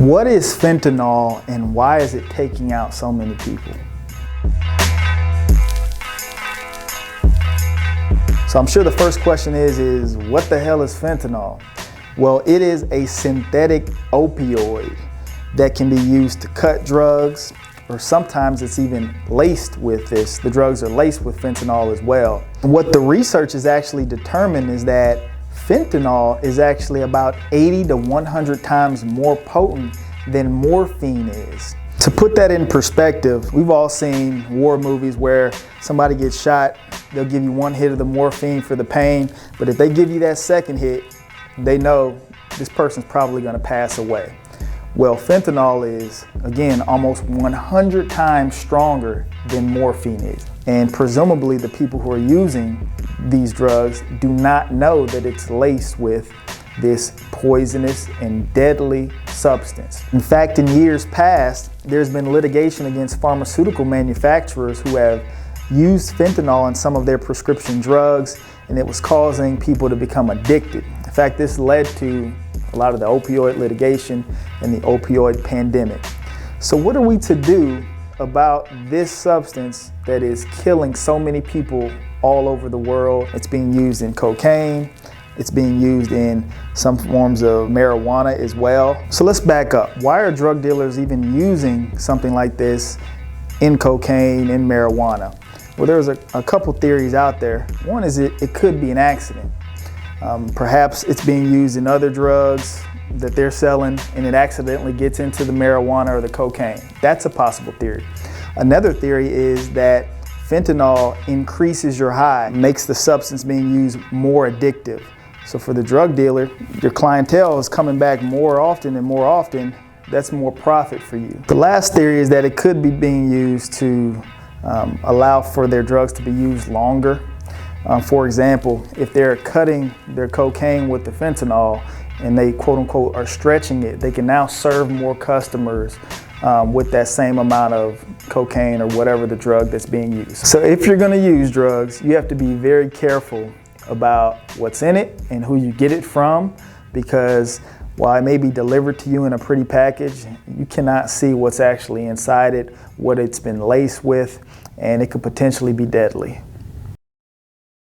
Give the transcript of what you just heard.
What is fentanyl and why is it taking out so many people? So I'm sure the first question is what the hell is fentanyl? Well, it is a synthetic opioid that can be used to cut drugs, or sometimes it's even laced with this. The drugs are laced with fentanyl as well. What the research has actually determined is that fentanyl is actually about 80 to 100 times more potent than morphine is. To put that in perspective, we've all seen war movies where somebody gets shot, they'll give you one hit of the morphine for the pain, but if they give you that second hit, they know this person's probably gonna pass away. Well, fentanyl is, again, almost 100 times stronger than morphine is. And presumably the people who are using these drugs do not know that it's laced with this poisonous and deadly substance. In fact, in years past, there's been litigation against pharmaceutical manufacturers who have used fentanyl in some of their prescription drugs, and it was causing people to become addicted. In fact, this led to a lot of the opioid litigation and the opioid pandemic. So what are we to do about this substance that is killing so many people all over the world? It's being used in cocaine. It's being used in some forms of marijuana as well. So let's back up. Why are drug dealers even using something like this in cocaine, in marijuana? Well, there's a couple theories out there. One is it could be an accident. Perhaps it's being used in other drugs that they're selling and it accidentally gets into the marijuana or the cocaine. That's a possible theory. Another theory is that fentanyl increases your high, makes the substance being used more addictive. So for the drug dealer, your clientele is coming back more often and more often. That's more profit for you. The last theory is that it could be being used to allow for their drugs to be used longer. For example, if they're cutting their cocaine with the fentanyl and they quote unquote are stretching it, they can now serve more customers with that same amount of cocaine or whatever the drug that's being used. So if you're gonna use drugs, you have to be very careful about what's in it and who you get it from, because while it may be delivered to you in a pretty package, you cannot see what's actually inside it, what it's been laced with, and it could potentially be deadly.